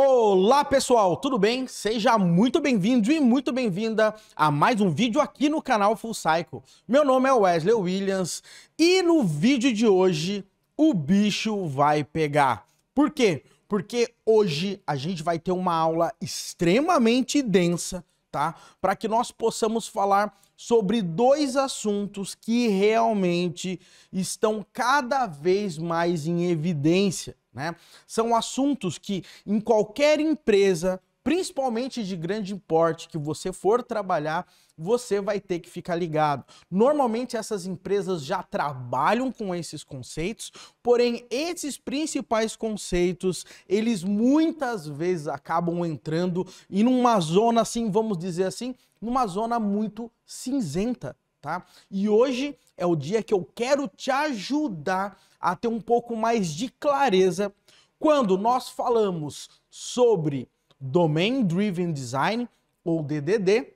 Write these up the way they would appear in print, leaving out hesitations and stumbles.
Olá pessoal, tudo bem? Seja muito bem-vindo e muito bem-vinda a mais um vídeo aqui no canal Full Cycle. Meu nome é Wesley Williams e no vídeo de hoje o bicho vai pegar. Por quê? Porque hoje a gente vai ter uma aula extremamente densa, tá? Para que nós possamos falar sobre dois assuntos que realmente estão cada vez mais em evidência, né? São assuntos que em qualquer empresa, principalmente de grande porte, que você for trabalhar, você vai ter que ficar ligado. Normalmente essas empresas já trabalham com esses conceitos, porém esses principais conceitos, eles muitas vezes acabam entrando em uma zona assim, vamos dizer assim, numa zona muito cinzenta, tá? E hoje é o dia que eu quero te ajudar a ter um pouco mais de clareza quando nós falamos sobre Domain Driven Design, ou DDD,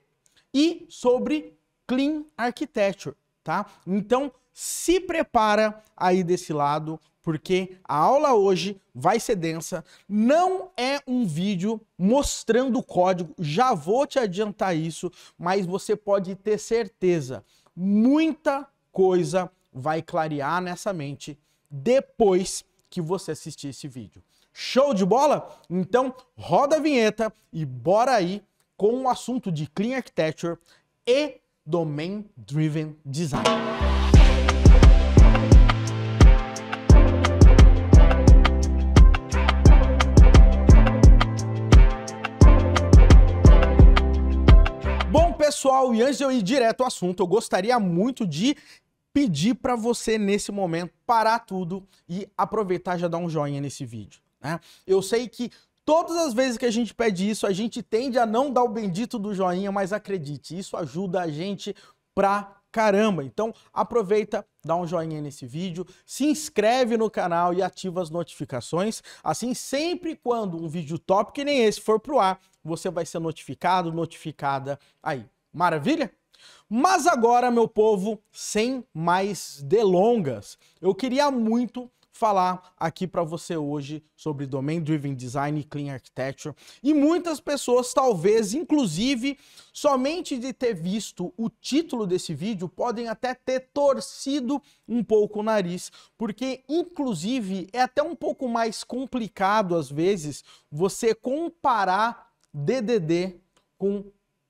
e sobre Clean Architecture, tá? Então, se prepara aí desse lado, porque a aula hoje vai ser densa. Não é um vídeo mostrando o código, já vou te adiantar isso, mas você pode ter certeza, muita coisa vai clarear nessa mente depois que você assistir esse vídeo. Show de bola? Então, roda a vinheta e bora aí com o assunto de Clean Architecture e Domain Driven Design. Bom, pessoal, e antes de eu ir direto ao assunto, eu gostaria muito de pedir para você, nesse momento, parar tudo e aproveitar e já dar um joinha nesse vídeo, né? Eu sei que todas as vezes que a gente pede isso, a gente tende a não dar o bendito do joinha, mas acredite, isso ajuda a gente pra caramba. Então, aproveita, dá um joinha nesse vídeo, se inscreve no canal e ativa as notificações. Assim, sempre quando um vídeo top que nem esse for pro ar, você vai ser notificado, notificada aí. Maravilha? Mas agora, meu povo, sem mais delongas, eu queria muito falar aqui para você hoje sobre Domain Driven Design e Clean Architecture. E muitas pessoas, talvez, inclusive, somente de ter visto o título desse vídeo, podem até ter torcido um pouco o nariz, porque, inclusive, é até um pouco mais complicado, às vezes, você comparar DDD com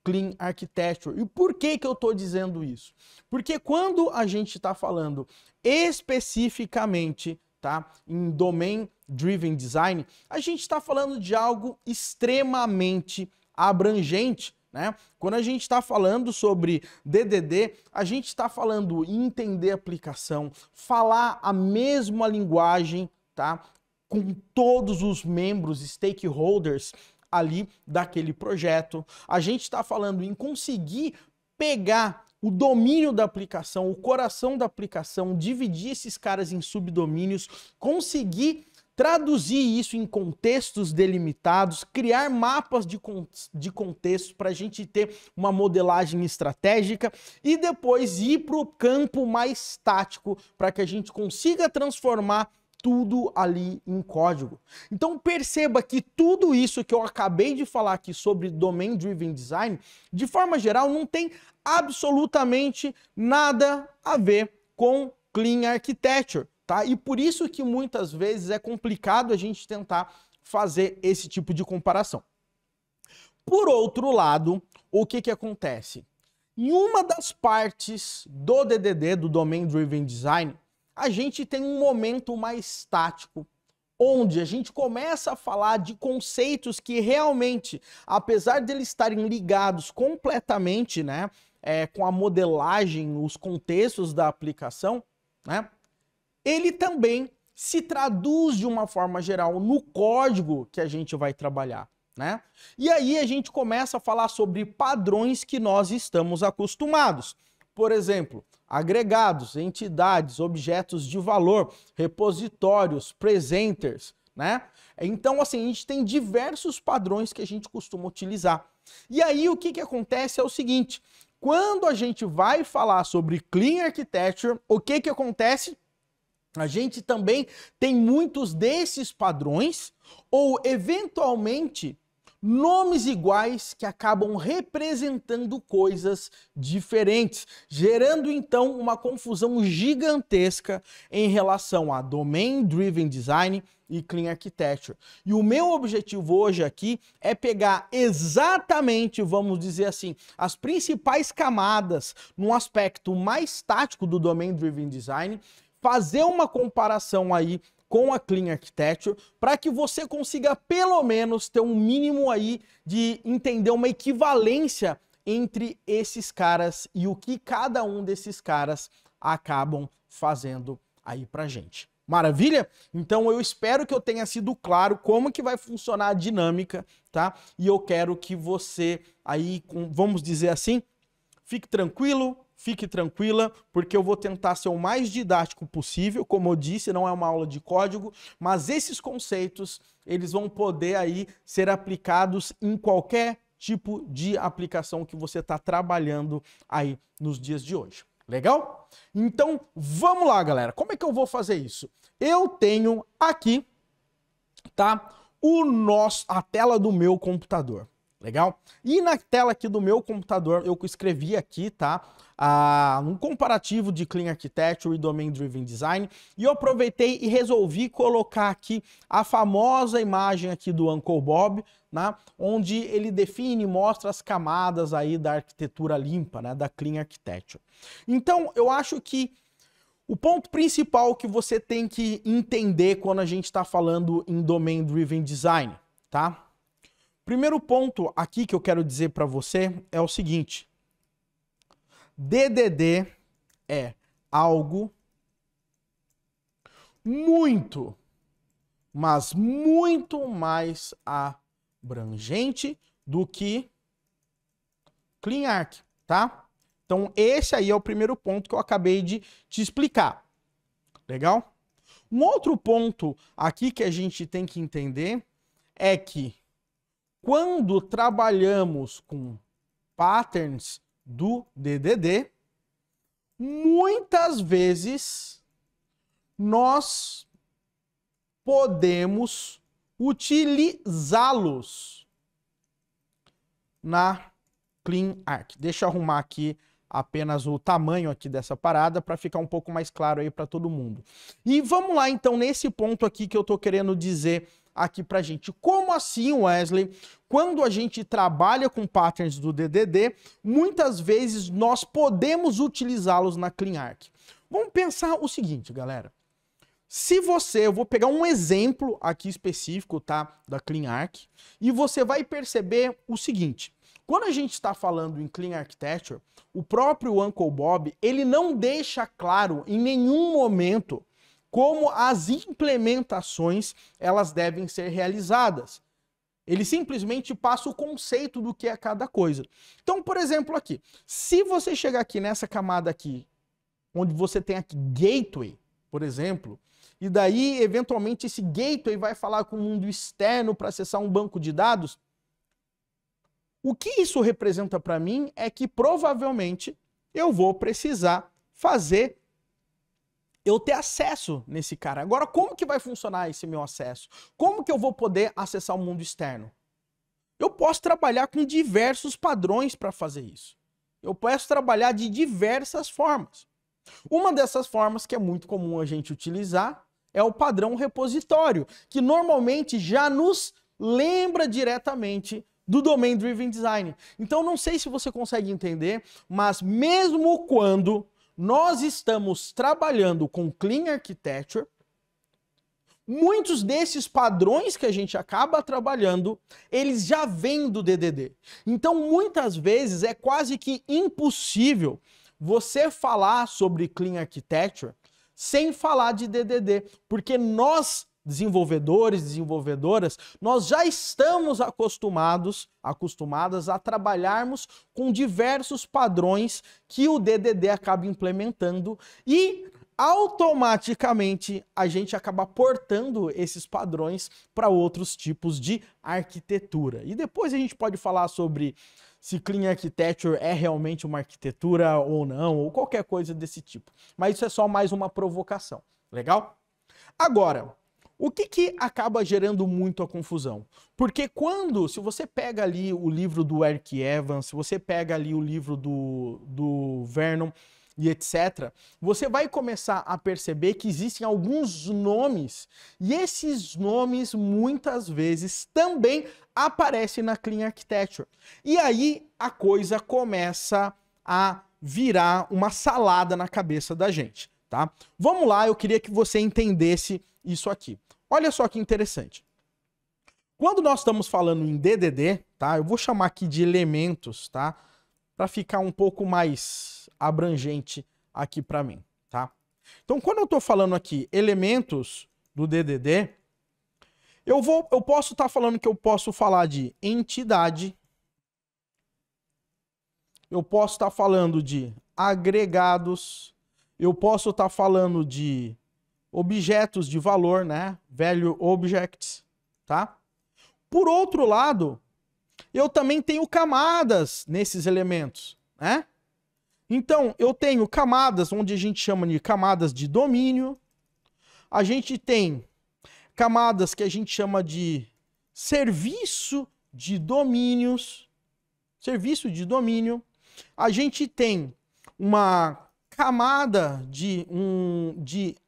Clean Architecture. E por que que eu estou dizendo isso? Porque quando a gente está falando especificamente, tá, em Domain Driven Design, a gente está falando de algo extremamente abrangente, né? Quando a gente está falando sobre DDD, a gente está falando em entender a aplicação, falar a mesma linguagem, tá, com todos os membros, stakeholders ali daquele projeto. A gente está falando em conseguir pegar o domínio da aplicação, o coração da aplicação, dividir esses caras em subdomínios, conseguir traduzir isso em contextos delimitados, criar mapas de contextos para a gente ter uma modelagem estratégica e depois ir para o campo mais tático para que a gente consiga transformar tudo ali em código. Então perceba que tudo isso que eu acabei de falar aqui sobre Domain Driven Design, de forma geral, não tem absolutamente nada a ver com Clean Architecture, tá? E por isso que muitas vezes é complicado a gente tentar fazer esse tipo de comparação. Por outro lado, o que que acontece? Em uma das partes do DDD, do Domain Driven Design, a gente tem um momento mais tático, onde a gente começa a falar de conceitos que realmente, apesar de eles estarem ligados completamente, né, com a modelagem, os contextos da aplicação, né, ele também se traduz de uma forma geral no código que a gente vai trabalhar, né? E aí a gente começa a falar sobre padrões que nós estamos acostumados. Por exemplo, agregados, entidades, objetos de valor, repositórios, presenters, né? Então, assim, a gente tem diversos padrões que a gente costuma utilizar. E aí, o que que acontece é o seguinte, quando a gente vai falar sobre Clean Architecture, o que que acontece? A gente também tem muitos desses padrões ou, eventualmente, nomes iguais que acabam representando coisas diferentes, gerando então uma confusão gigantesca em relação a Domain Driven Design e Clean Architecture. E o meu objetivo hoje aqui é pegar exatamente, vamos dizer assim, as principais camadas num aspecto mais tático do Domain Driven Design, fazer uma comparação aí com a Clean Architecture, para que você consiga pelo menos ter um mínimo aí de entender uma equivalência entre esses caras e o que cada um desses caras acabam fazendo aí pra gente. Maravilha? Então eu espero que eu tenha sido claro como que vai funcionar a dinâmica, tá? E eu quero que você aí, vamos dizer assim, fique tranquilo, fique tranquila, porque eu vou tentar ser o mais didático possível. Como eu disse, não é uma aula de código, mas esses conceitos, eles vão poder aí ser aplicados em qualquer tipo de aplicação que você está trabalhando aí nos dias de hoje. Legal? Então, vamos lá, galera. Como é que eu vou fazer isso? Eu tenho aqui, tá, a tela do meu computador. Legal? E na tela aqui do meu computador, eu escrevi aqui, tá? Um comparativo de Clean Architecture e Domain Driven Design. E eu aproveitei e resolvi colocar aqui a famosa imagem aqui do Uncle Bob, né? Onde ele define e mostra as camadas aí da arquitetura limpa, né? Da Clean Architecture. Então, eu acho que o ponto principal que você tem que entender quando a gente está falando em Domain Driven Design, tá? Primeiro ponto aqui que eu quero dizer para você é o seguinte: DDD é algo muito, mas muito mais abrangente do que Clean Arch, tá? Então esse aí é o primeiro ponto que eu acabei de te explicar. Legal? Um outro ponto aqui que a gente tem que entender é que quando trabalhamos com patterns do DDD, muitas vezes nós podemos utilizá-los na Clean Arch. Deixa eu arrumar aqui apenas o tamanho aqui dessa parada para ficar um pouco mais claro aí para todo mundo. E vamos lá então nesse ponto aqui que eu tô querendo dizer aqui pra gente. Como assim, Wesley? Quando a gente trabalha com patterns do DDD, muitas vezes nós podemos utilizá-los na Clean Arch. Vamos pensar o seguinte, galera. Se você, eu vou pegar um exemplo aqui específico, tá, da Clean Arch, e você vai perceber o seguinte. Quando a gente está falando em Clean Architecture, o próprio Uncle Bob, ele não deixa claro em nenhum momento como as implementações elas devem ser realizadas. Ele simplesmente passa o conceito do que é cada coisa. Então, por exemplo, aqui, se você chegar aqui nessa camada aqui, onde você tem aqui gateway, por exemplo, e daí, eventualmente, esse gateway vai falar com o mundo externo para acessar um banco de dados, o que isso representa para mim é que provavelmente eu vou precisar eu ter acesso nesse cara. Agora, como que vai funcionar esse meu acesso? Como que eu vou poder acessar o mundo externo? Eu posso trabalhar com diversos padrões para fazer isso. Eu posso trabalhar de diversas formas. Uma dessas formas que é muito comum a gente utilizar é o padrão repositório, que normalmente já nos lembra diretamente do Domain Driven Design. Então, não sei se você consegue entender, mas mesmo quando nós estamos trabalhando com Clean Architecture, muitos desses padrões que a gente acaba trabalhando, eles já vêm do DDD. Então, muitas vezes, é quase que impossível você falar sobre Clean Architecture sem falar de DDD, porque nós, desenvolvedores, desenvolvedoras, nós já estamos acostumadas a trabalharmos com diversos padrões que o DDD acaba implementando e automaticamente a gente acaba portando esses padrões para outros tipos de arquitetura. E depois a gente pode falar sobre se Clean Architecture é realmente uma arquitetura ou não, ou qualquer coisa desse tipo. Mas isso é só mais uma provocação. Legal? Agora, o que acaba gerando muito a confusão? Porque se você pega ali o livro do Eric Evans, se você pega ali o livro do Vernon e etc., você vai começar a perceber que existem alguns nomes, e esses nomes muitas vezes também aparecem na Clean Architecture. E aí a coisa começa a virar uma salada na cabeça da gente, tá? Vamos lá, eu queria que você entendesse isso aqui. Olha só que interessante. Quando nós estamos falando em DDD, tá? Eu vou chamar aqui de elementos, tá? Para ficar um pouco mais abrangente aqui para mim, tá? Então, quando eu estou falando aqui elementos do DDD, eu posso estar falando que eu posso falar de entidade, eu posso estar falando de agregados, eu posso estar falando de objetos de valor, né? Value objects, tá? Por outro lado, eu também tenho camadas nesses elementos, né? Então, eu tenho camadas onde a gente chama de camadas de domínio, a gente tem camadas que a gente chama de serviço de domínios, a gente tem uma camada de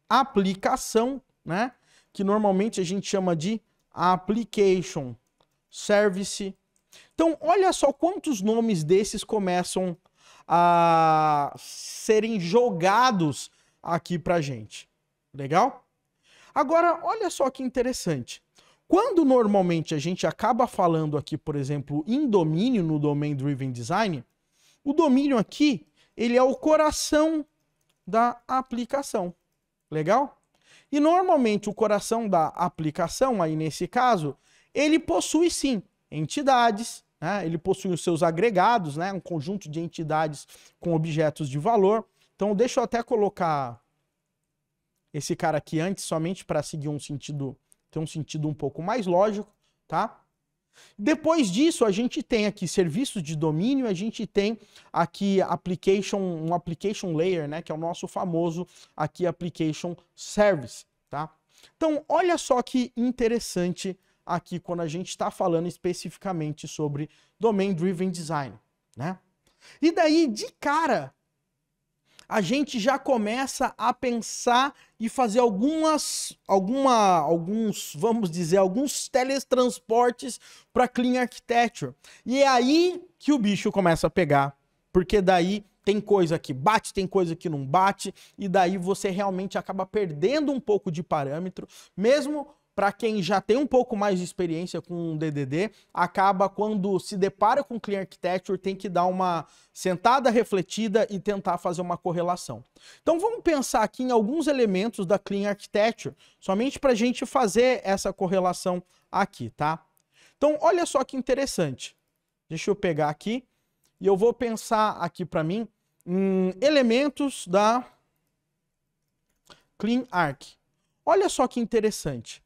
aplicação, né? Que normalmente a gente chama de application service. Então, olha só quantos nomes desses começam a serem jogados aqui pra gente. Legal? Agora, olha só que interessante. Quando normalmente a gente acaba falando aqui, por exemplo, em domínio, no Domain Driven Design, o domínio aqui, ele é o coração da aplicação. Legal? E normalmente o coração da aplicação, aí nesse caso, ele possui sim entidades, né? Ele possui os seus agregados, né? Um conjunto de entidades com objetos de valor. Então deixa eu até colocar esse cara aqui antes, somente para seguir um sentido, ter um sentido um pouco mais lógico, tá? Depois disso, a gente tem aqui serviços de domínio, a gente tem aqui um application layer, né, que é o nosso famoso aqui application service, tá? Então, olha só que interessante aqui quando a gente está falando especificamente sobre Domain Driven Design, né? E daí, de cara, a gente já começa a pensar e fazer alguns, vamos dizer, alguns teletransportes para Clean Architecture. E é aí que o bicho começa a pegar, porque daí tem coisa que bate, tem coisa que não bate, e daí você realmente acaba perdendo um pouco de parâmetro, mesmo para quem já tem um pouco mais de experiência com DDD, acaba quando se depara com Clean Architecture, tem que dar uma sentada refletida e tentar fazer uma correlação. Então vamos pensar aqui em alguns elementos da Clean Architecture, somente para a gente fazer essa correlação aqui, tá? Então olha só que interessante. Deixa eu pegar aqui e eu vou pensar aqui para mim em elementos da Clean Arch. Olha só que interessante.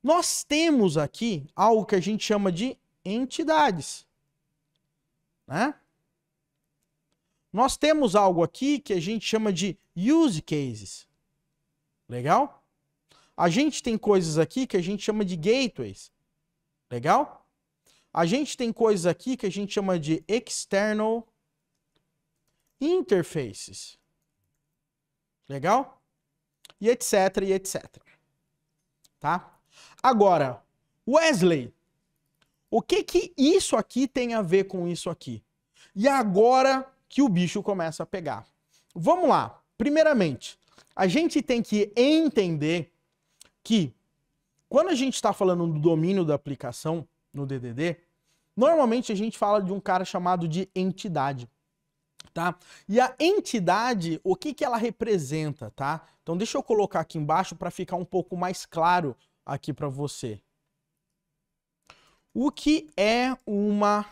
Nós temos aqui algo que a gente chama de entidades, né? Nós temos algo aqui que a gente chama de use cases. Legal? A gente tem coisas aqui que a gente chama de gateways. Legal? A gente tem coisas aqui que a gente chama de external interfaces. Legal? E etc, e etc. Tá? Agora, Wesley, o que isso aqui tem a ver com isso aqui? E agora que o bicho começa a pegar. Vamos lá. Primeiramente, a gente tem que entender que quando a gente está falando do domínio da aplicação no DDD, normalmente a gente fala de um cara chamado de entidade. Tá? E a entidade, o que ela representa, tá? Então deixa eu colocar aqui embaixo para ficar um pouco mais claro aqui para você. O que é uma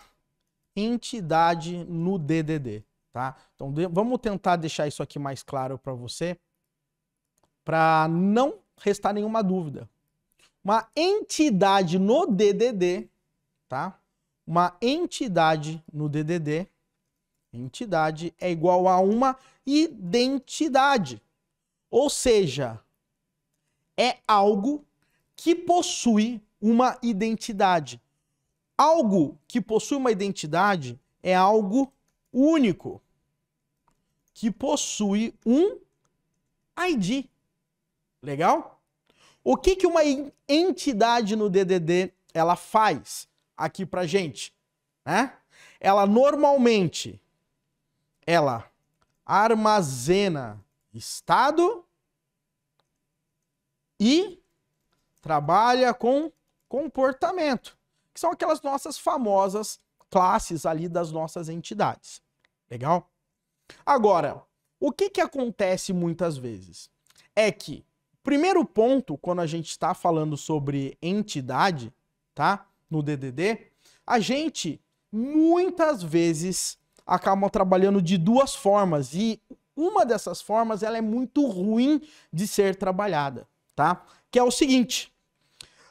entidade no DDD, tá? Então vamos tentar deixar isso aqui mais claro para você, para não restar nenhuma dúvida. Uma entidade no DDD, tá? Uma entidade no DDD, entidade é igual a uma identidade. Ou seja, é algo que possui uma identidade. Algo que possui uma identidade é algo único, que possui um ID. Legal? O que que uma entidade no DDD ela faz aqui pra gente, né? Ela normalmente armazena estado e trabalha com comportamento, que são aquelas nossas famosas classes ali das nossas entidades. Legal? Agora, o que que acontece muitas vezes? É que, primeiro ponto, quando a gente está falando sobre entidade, tá? No DDD, a gente muitas vezes acaba trabalhando de duas formas e uma dessas formas ela é muito ruim de ser trabalhada, tá? Que é o seguinte,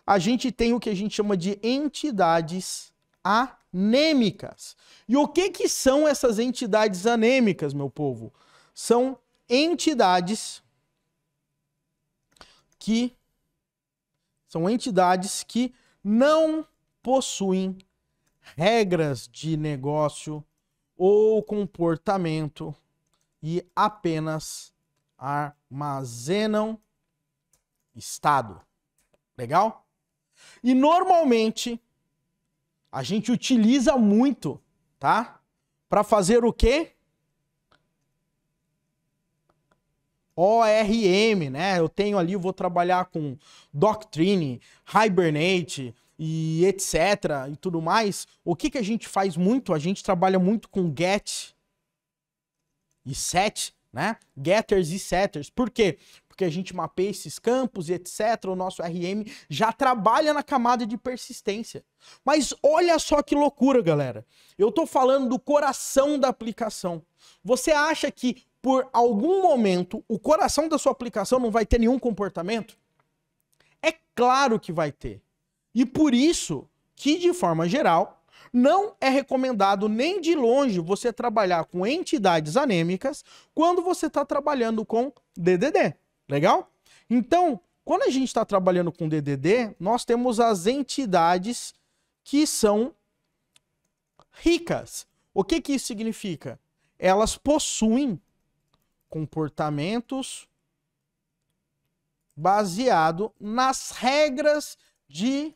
a gente tem o que a gente chama de entidades anêmicas. E o que que são essas entidades anêmicas, meu povo? São entidades que não possuem regras de negócio ou comportamento e apenas armazenam estado. Legal? E normalmente a gente utiliza muito, tá? Para fazer o quê? ORM, né? Eu tenho ali, vou trabalhar com Doctrine, Hibernate e etc. e tudo mais. O que que a gente faz muito? A gente trabalha muito com get e set, né? Getters e setters. Por quê? Porque a gente mapeia esses campos e etc. O nosso RM já trabalha na camada de persistência. Mas olha só que loucura, galera. Eu tô falando do coração da aplicação. Você acha que por algum momento o coração da sua aplicação não vai ter nenhum comportamento? É claro que vai ter. E por isso que, de forma geral, não é recomendado nem de longe você trabalhar com entidades anêmicas quando você está trabalhando com DDD. Legal? Então, quando a gente está trabalhando com DDD, nós temos as entidades que são ricas. O que que isso significa? Elas possuem comportamentos baseado nas regras de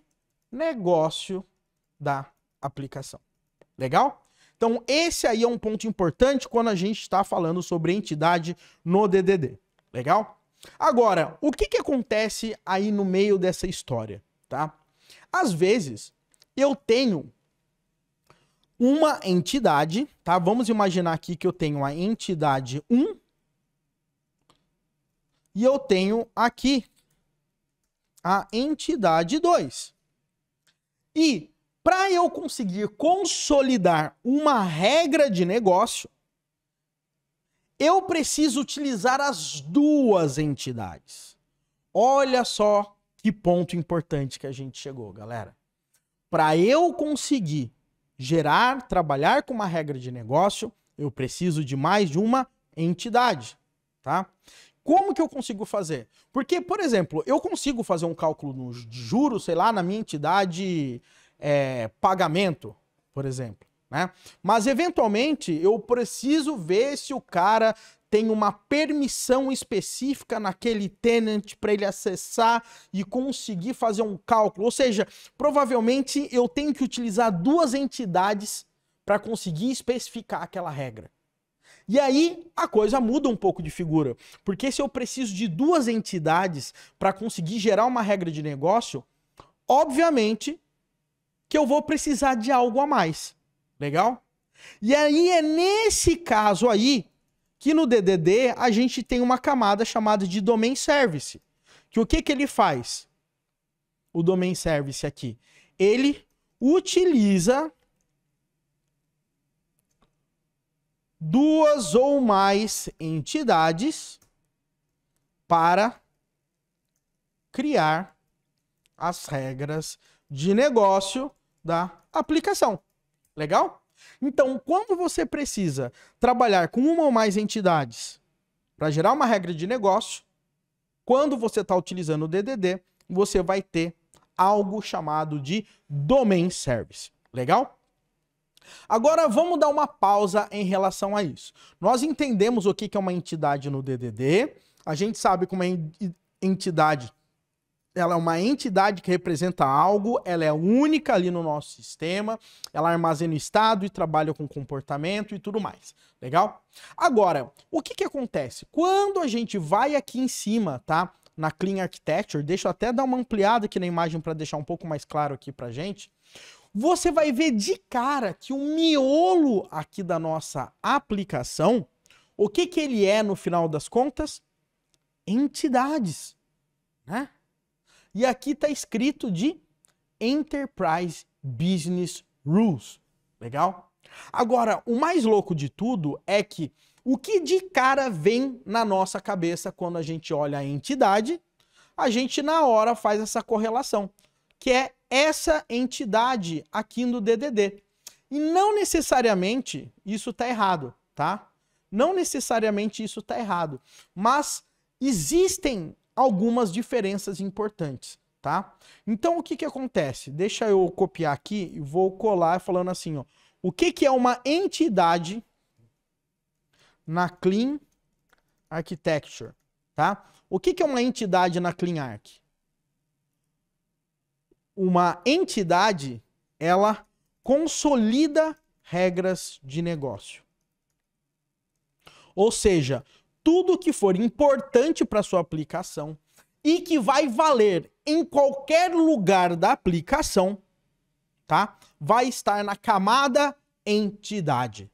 negócio da aplicação. Legal? Então, esse aí é um ponto importante quando a gente está falando sobre entidade no DDD. Legal? Agora, o que que acontece aí no meio dessa história, tá? Às vezes, eu tenho uma entidade, tá? Vamos imaginar aqui que eu tenho a entidade 1 e eu tenho aqui a entidade 2. E para eu conseguir consolidar uma regra de negócio, eu preciso utilizar as duas entidades. Olha só que ponto importante que a gente chegou, galera. Para eu conseguir trabalhar com uma regra de negócio, eu preciso de mais de uma entidade, tá? Como que eu consigo fazer? Porque, por exemplo, eu consigo fazer um cálculo de juros, sei lá, na minha entidade pagamento, por exemplo, né? Mas, eventualmente, eu preciso ver se o cara tem uma permissão específica naquele tenant para ele acessar e conseguir fazer um cálculo. Ou seja, provavelmente eu tenho que utilizar duas entidades para conseguir especificar aquela regra. E aí a coisa muda um pouco de figura, porque se eu preciso de duas entidades para conseguir gerar uma regra de negócio, obviamente que eu vou precisar de algo a mais. Legal? E aí é nesse caso aí que no DDD a gente tem uma camada chamada de Domain Service. Que o que que ele faz? O Domain Service aqui. Ele utiliza duas ou mais entidades para criar as regras de negócio da aplicação. Legal? Então, quando você precisa trabalhar com uma ou mais entidades para gerar uma regra de negócio, quando você está utilizando o DDD, você vai ter algo chamado de Domain Service. Legal? Agora vamos dar uma pausa em relação a isso. Nós entendemos o que é uma entidade no DDD, a gente sabe como é entidade. Ela é uma entidade que representa algo, ela é única ali no nosso sistema, ela armazena o estado e trabalha com comportamento e tudo mais. Legal? Agora, o que acontece? Quando a gente vai aqui em cima, tá? Na Clean Architecture, deixa eu até dar uma ampliada aqui na imagem para deixar um pouco mais claro aqui pra gente. Você vai ver de cara que o miolo aqui da nossa aplicação, o que ele é no final das contas? Entidades, né? E aqui está escrito de Enterprise Business Rules. Legal? Agora, o mais louco de tudo é que o que de cara vem na nossa cabeça quando a gente olha a entidade, a gente na hora faz essa correlação, que é essa entidade aqui no DDD. E não necessariamente isso está errado, tá? Não necessariamente isso está errado, mas existem algumas diferenças importantes, tá? Então o que acontece? Deixa eu copiar aqui e vou colar falando assim, ó. O que é uma entidade na Clean Architecture, tá? O que é uma entidade na Clean Arch? Uma entidade, ela consolida regras de negócio. Ou seja, tudo que for importante para sua aplicação e que vai valer em qualquer lugar da aplicação, tá? Vai estar na camada entidade.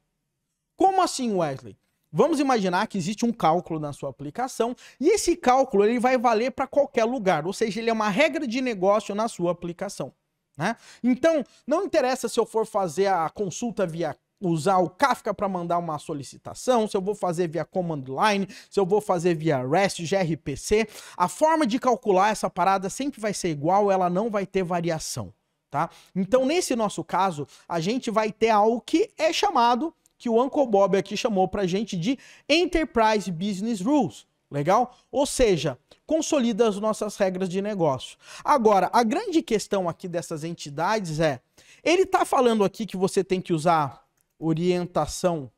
Como assim, Wesley? Vamos imaginar que existe um cálculo na sua aplicação e esse cálculo ele vai valer para qualquer lugar, ou seja, ele é uma regra de negócio na sua aplicação, né? Então, não interessa se eu for fazer a consulta via usar o Kafka para mandar uma solicitação, se eu vou fazer via command line, se eu vou fazer via REST, gRPC, a forma de calcular essa parada sempre vai ser igual, ela não vai ter variação, tá? Então, nesse nosso caso, a gente vai ter algo que é chamado, que o Uncle Bob aqui chamou pra gente de Enterprise Business Rules, legal? Ou seja, consolida as nossas regras de negócio. Agora, a grande questão aqui dessas entidades é, ele tá falando aqui que você tem que usar orientação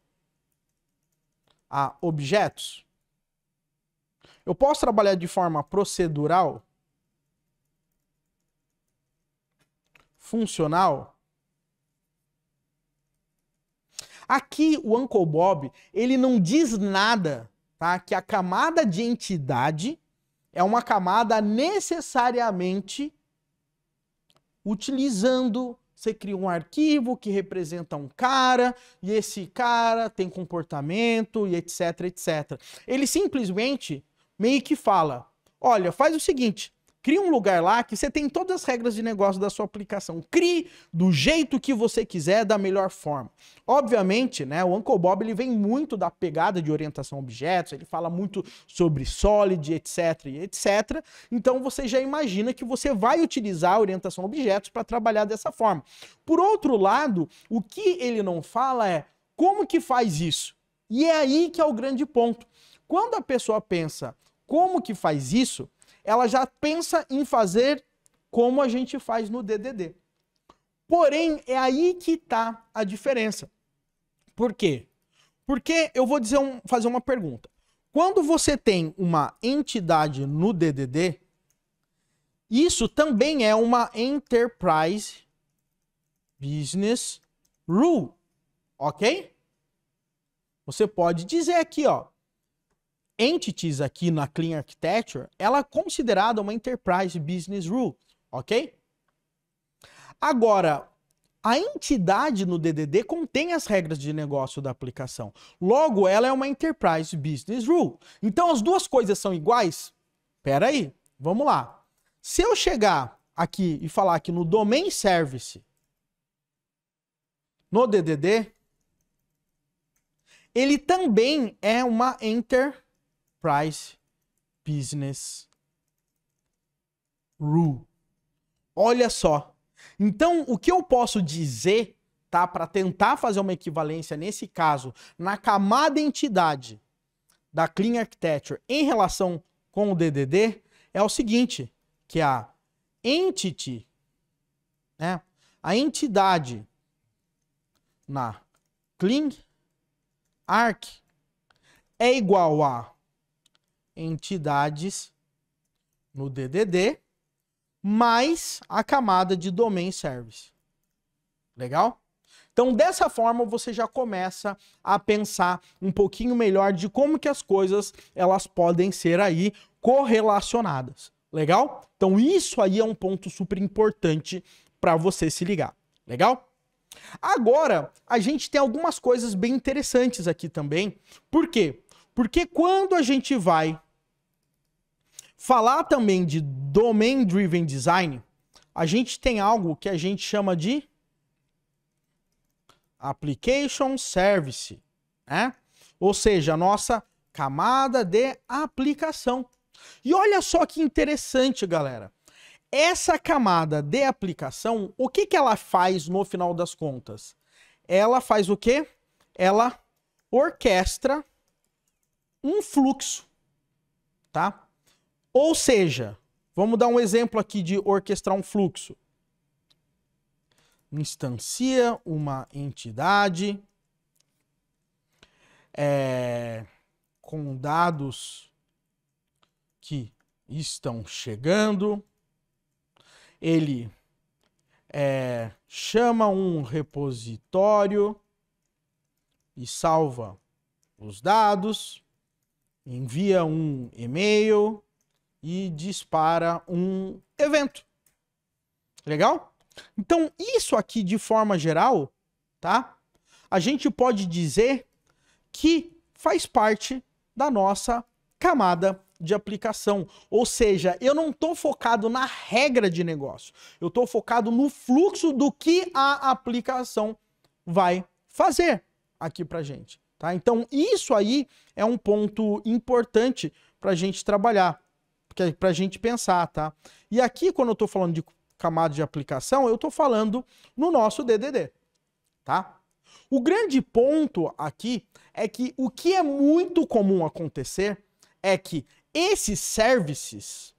a objetos? Eu posso trabalhar de forma procedural? Funcional? Aqui o Uncle Bob, ele não diz nada, tá? Que a camada de entidade é uma camada necessariamente utilizando. Você cria um arquivo que representa um cara, e esse cara tem comportamento, e etc, etc. Ele simplesmente meio que fala, olha, faz o seguinte, cria um lugar lá que você tem todas as regras de negócio da sua aplicação. Crie do jeito que você quiser, da melhor forma. Obviamente, né, o Uncle Bob ele vem muito da pegada de orientação a objetos, ele fala muito sobre Solid, etc, etc. Então você já imagina que você vai utilizar a orientação a objetos para trabalhar dessa forma. Por outro lado, o que ele não fala é como que faz isso? E é aí que é o grande ponto. Quando a pessoa pensa como que faz isso, ela já pensa em fazer como a gente faz no DDD. Porém, é aí que está a diferença. Por quê? Porque eu vou fazer uma pergunta. Quando você tem uma entidade no DDD, isso também é uma Enterprise Business Rule, ok? Você pode dizer aqui, ó, entities aqui na Clean Architecture, ela é considerada uma Enterprise Business Rule, ok? Agora, a entidade no DDD contém as regras de negócio da aplicação. Logo, ela é uma Enterprise Business Rule. Então, as duas coisas são iguais? Pera aí, vamos lá. Se eu chegar aqui e falar que no Domain Service, no DDD, ele também é uma Enterprise Business Rule. Olha só. Então, o que eu posso dizer, tá, para tentar fazer uma equivalência nesse caso, na camada entidade da Clean Architecture em relação com o DDD é o seguinte, que a entity, né, a entidade na clean arc é igual a entidades no DDD mais a camada de domain service. Legal? Então, dessa forma, você já começa a pensar um pouquinho melhor de como que as coisas elas podem ser aí correlacionadas. Legal? Então, isso aí é um ponto super importante para você se ligar. Legal? Agora, a gente tem algumas coisas bem interessantes aqui também. Por quê? Porque quando a gente vai falar também de Domain Driven Design, a gente tem algo que a gente chama de Application Service, né? Ou seja, a nossa camada de aplicação. E olha só que interessante, galera. Essa camada de aplicação, o que que ela faz no final das contas? Ela faz o quê? Ela orquestra um fluxo, tá? Ou seja, vamos dar um exemplo aqui de orquestrar um fluxo. Instancia uma entidade com dados que estão chegando. Ele chama um repositório e salva os dados, envia um e-mail e dispara um evento. Legal? Então, isso aqui, de forma geral, tá? A gente pode dizer que faz parte da nossa camada de aplicação. Ou seja, eu não estou focado na regra de negócio. Eu estou focado no fluxo do que a aplicação vai fazer aqui pra gente, tá? Então, isso aí é um ponto importante pra gente trabalhar, pra gente pensar, tá? E aqui, quando eu estou falando de camada de aplicação, eu estou falando no nosso DDD, tá? O grande ponto aqui é que o que é muito comum acontecer é que esses services,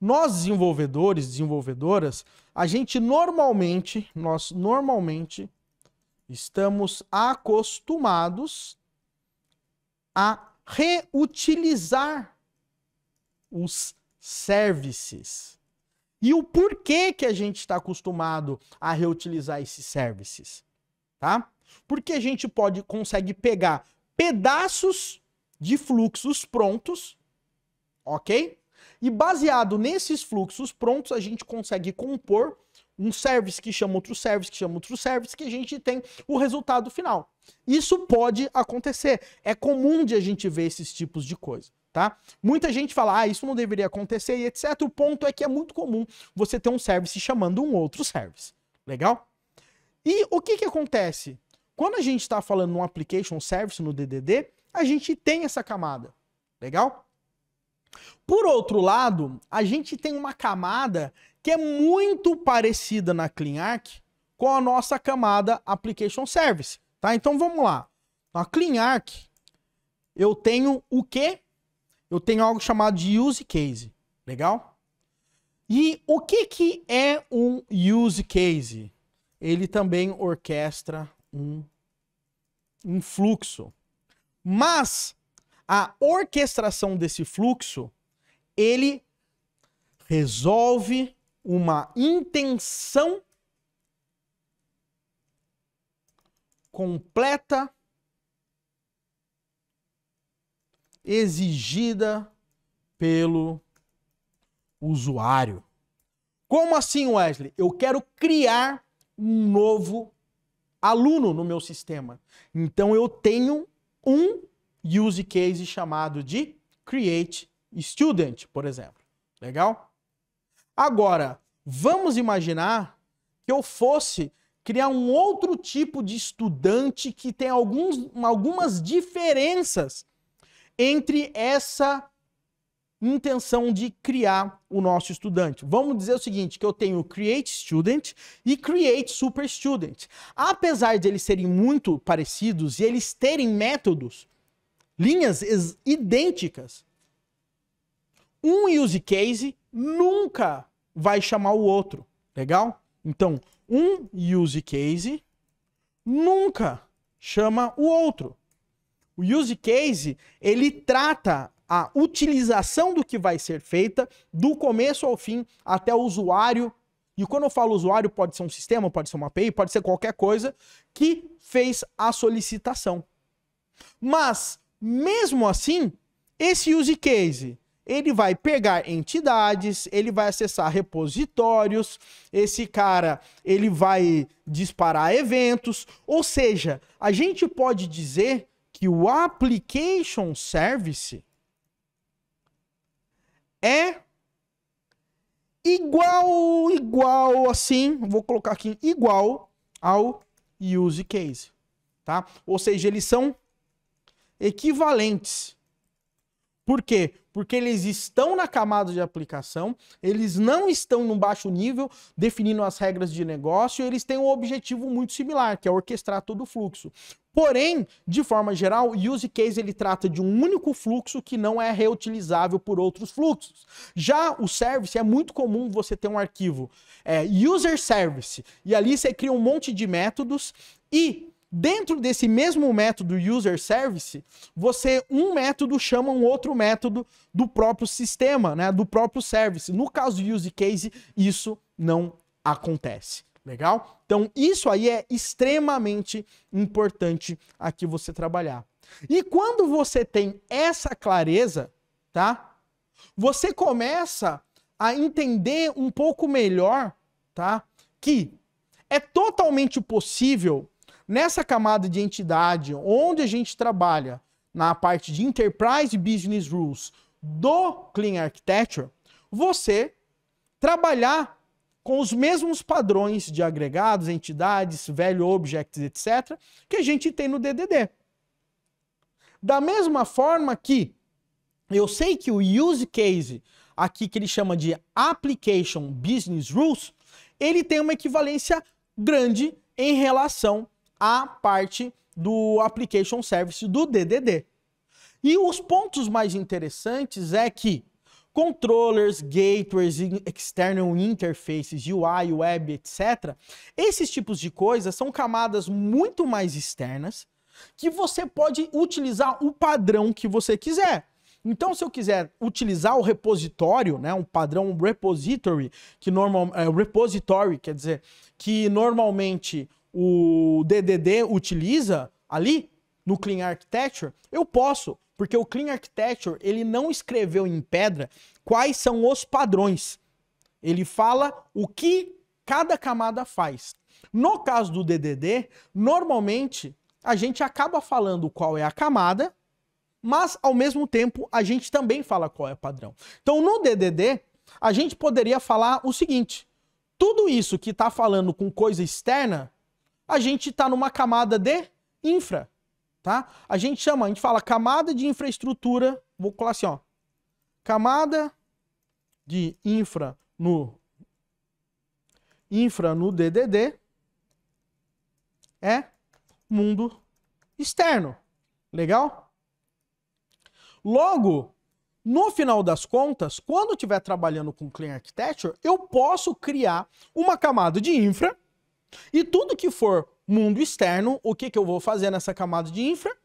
nós desenvolvedores, desenvolvedoras, nós normalmente estamos acostumados a reutilizar os services. E o porquê que a gente está acostumado a reutilizar esses services, tá? Porque a gente consegue pegar pedaços de fluxos prontos, ok? E baseado nesses fluxos prontos, a gente consegue compor um service que chama outro service, que chama outro service, que a gente tem o resultado final. Isso pode acontecer. É comum de a gente ver esses tipos de coisa. Tá? Muita gente fala, isso não deveria acontecer e etc. O ponto é que é muito comum você ter um service chamando um outro service. Legal? E o que que acontece? Quando a gente está falando num application service no DDD, a gente tem essa camada. Legal? Por outro lado, a gente tem uma camada que é muito parecida na CleanArc com a nossa camada application service. Tá? Então vamos lá. Na CleanArc, eu tenho o quê? Eu tenho algo chamado de use case, legal? E o que que é um use case? Ele também orquestra um fluxo. Mas a orquestração desse fluxo, ele resolve uma intenção completa exigida pelo usuário. Como assim, Wesley? Eu quero criar um novo aluno no meu sistema. Então eu tenho um use case chamado de Create Student, por exemplo. Legal? Agora, vamos imaginar que eu fosse criar um outro tipo de estudante que tem algumas diferenças entre essa intenção de criar o nosso estudante. Vamos dizer o seguinte, que eu tenho Create Student e Create Super Student. Apesar de eles serem muito parecidos e eles terem métodos linhas idênticas. Um use case nunca vai chamar o outro, legal? Então, um use case nunca chama o outro. O use case, ele trata a utilização do que vai ser feita do começo ao fim até o usuário. E quando eu falo usuário, pode ser um sistema, pode ser uma API, pode ser qualquer coisa que fez a solicitação. Mas, mesmo assim, esse use case, ele vai pegar entidades, ele vai acessar repositórios, esse cara, ele vai disparar eventos, ou seja, a gente pode dizer que o application service é igual assim, vou colocar aqui, igual ao use case, tá? Ou seja, eles são equivalentes. Por quê? Porque eles estão na camada de aplicação, eles não estão no baixo nível definindo as regras de negócio, eles têm um objetivo muito similar, que é orquestrar todo o fluxo. Porém, de forma geral, o use case ele trata de um único fluxo que não é reutilizável por outros fluxos. Já o service, é muito comum você ter um arquivo user service, e ali você cria um monte de métodos e dentro desse mesmo método user service, um método chama um outro método do próprio sistema, né, do próprio service. No caso do use case, isso não acontece. Legal? Então, isso aí é extremamente importante aqui você trabalhar. E quando você tem essa clareza, tá? Você começa a entender um pouco melhor, tá? Que é totalmente possível nessa camada de entidade, onde a gente trabalha na parte de Enterprise Business Rules do Clean Architecture, você trabalhar com os mesmos padrões de agregados, entidades, value objects, etc., que a gente tem no DDD. Da mesma forma que eu sei que o use case, aqui que ele chama de Application Business Rules, ele tem uma equivalência grande em relação a parte do Application Service do DDD. E os pontos mais interessantes é que controllers, gateways, external interfaces, UI, web, etc. Esses tipos de coisas são camadas muito mais externas que você pode utilizar o padrão que você quiser. Então, se eu quiser utilizar o repositório, né, um padrão repository, repository, quer dizer, que normalmente o DDD utiliza ali no Clean Architecture, eu posso, porque o Clean Architecture ele não escreveu em pedra quais são os padrões. Ele fala o que cada camada faz. No caso do DDD, normalmente a gente acaba falando qual é a camada, mas ao mesmo tempo a gente também fala qual é o padrão. Então no DDD, a gente poderia falar o seguinte: tudo isso que está falando com coisa externa, a gente está numa camada de infra, tá? A gente fala camada de infraestrutura, vou colocar assim, ó, camada de infra no DDD é mundo externo, legal? Logo, no final das contas, quando eu estiver trabalhando com Clean Architecture, eu posso criar uma camada de infra. E tudo que for mundo externo, o que eu vou fazer nessa camada de infra?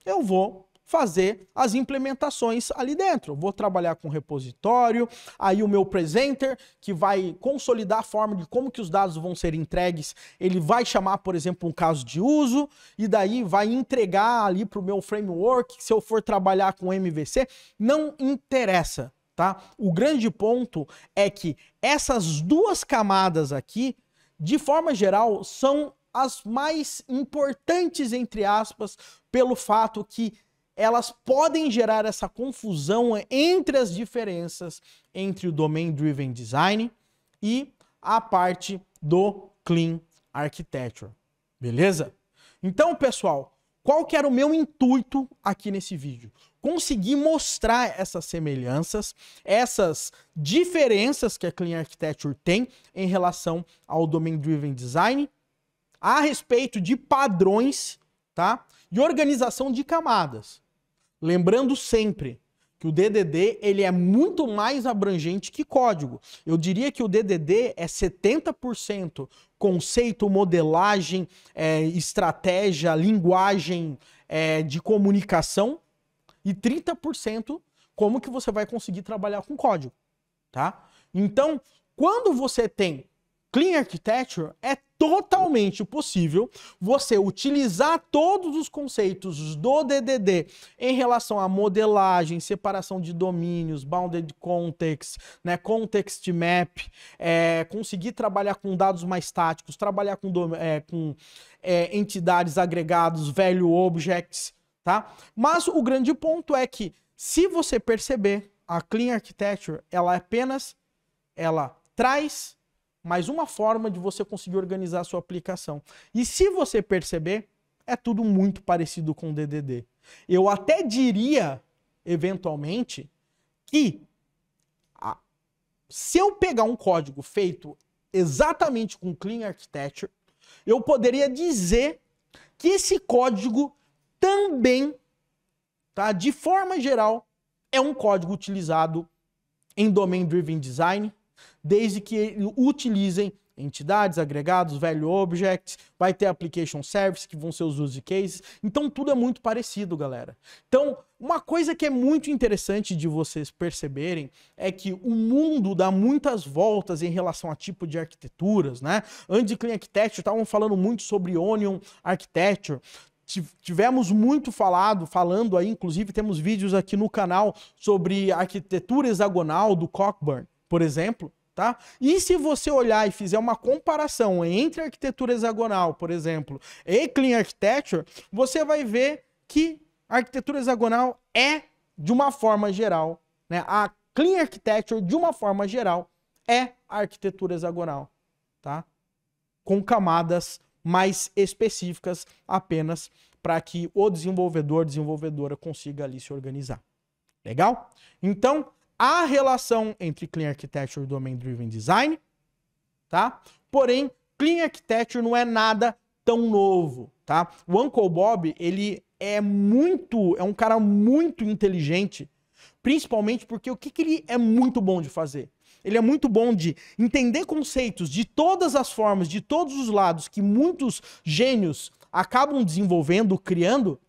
Eu vou fazer as implementações ali dentro. Eu vou trabalhar com repositório, aí o meu presenter, que vai consolidar a forma de como que os dados vão ser entregues, ele vai chamar, por exemplo, um caso de uso, e daí vai entregar ali para o meu framework, se eu for trabalhar com MVC, não interessa, tá? O grande ponto é que essas duas camadas aqui, de forma geral, são as mais importantes, entre aspas, pelo fato que elas podem gerar essa confusão entre as diferenças entre o Domain Driven Design e a parte do Clean Architecture. Beleza? Então, pessoal, qual que era o meu intuito aqui nesse vídeo? Conseguir mostrar essas semelhanças, essas diferenças que a Clean Architecture tem em relação ao Domain Driven Design a respeito de padrões, tá? E organização de camadas. Lembrando sempre que o DDD ele é muito mais abrangente que código. Eu diria que o DDD é 70% conceito, modelagem, estratégia, linguagem de comunicação e 30% como que você vai conseguir trabalhar com código, tá? Então, quando você tem Clean Architecture, é totalmente possível você utilizar todos os conceitos do DDD em relação à modelagem, separação de domínios, bounded context, né, context map, conseguir trabalhar com dados mais estáticos, trabalhar com entidades agregados, value objects, tá? Mas o grande ponto é que, se você perceber, a Clean Architecture, ela traz mais uma forma de você conseguir organizar a sua aplicação. E se você perceber, é tudo muito parecido com o DDD. Eu até diria, eventualmente, que se eu pegar um código feito exatamente com Clean Architecture, eu poderia dizer que esse código também, tá, de forma geral, é um código utilizado em Domain Driven Design, desde que utilizem entidades, agregados, value objects, vai ter application service, que vão ser os use cases. Então, tudo é muito parecido, galera. Então, uma coisa que é muito interessante de vocês perceberem é que o mundo dá muitas voltas em relação a tipo de arquiteturas, né? Antes de Clean Architecture, estavam falando muito sobre Onion Architecture. Tivemos muito falando aí, inclusive temos vídeos aqui no canal sobre arquitetura hexagonal do Cockburn, por exemplo, tá? E se você olhar e fizer uma comparação entre arquitetura hexagonal, por exemplo, e Clean Architecture, você vai ver que a arquitetura hexagonal é, de uma forma geral, né? A Clean Architecture, de uma forma geral, é a arquitetura hexagonal, tá? Com camadas mais específicas apenas para que o desenvolvedora consiga ali se organizar. Legal? Então, a relação entre Clean Architecture e Domain Driven Design, tá? Porém, Clean Architecture não é nada tão novo, tá? O Uncle Bob, ele é um cara muito inteligente, principalmente porque o que ele é muito bom de fazer? Ele é muito bom de entender conceitos de todas as formas, de todos os lados, que muitos gênios acabam desenvolvendo, criando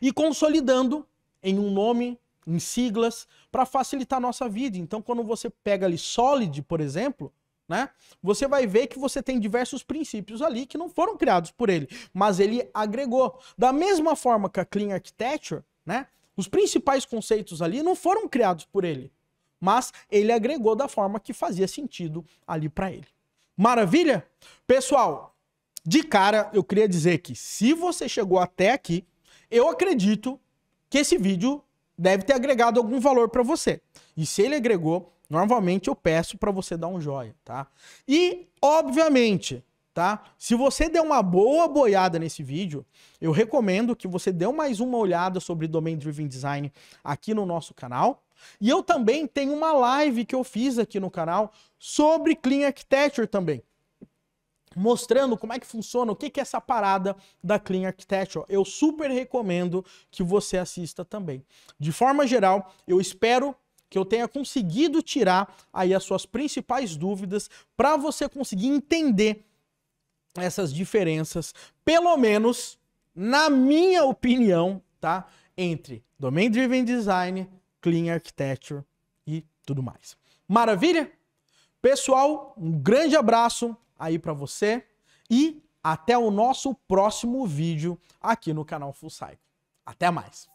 e consolidando em um nome, em siglas, para facilitar a nossa vida. Então, quando você pega ali Solid, por exemplo, né, você vai ver que você tem diversos princípios ali que não foram criados por ele, mas ele agregou. Da mesma forma que a Clean Architecture, né, os principais conceitos ali não foram criados por ele, mas ele agregou da forma que fazia sentido ali para ele. Maravilha? Pessoal, de cara eu queria dizer que se você chegou até aqui, eu acredito que esse vídeo deve ter agregado algum valor para você. E se ele agregou, normalmente eu peço para você dar um joinha, tá? E, obviamente, tá? Se você der uma boa boiada nesse vídeo, eu recomendo que você dê mais uma olhada sobre Domain Driven Design aqui no nosso canal. E eu também tenho uma live que eu fiz aqui no canal sobre Clean Architecture também, mostrando como é que funciona, o que é essa parada da Clean Architecture. Eu super recomendo que você assista também. De forma geral, eu espero que eu tenha conseguido tirar aí as suas principais dúvidas para você conseguir entender essas diferenças, pelo menos na minha opinião, tá? Entre Domain Driven Design, Clean Architecture e tudo mais. Maravilha? Pessoal, um grande abraço aí para você e até o nosso próximo vídeo aqui no canal Full Cycle. Até mais!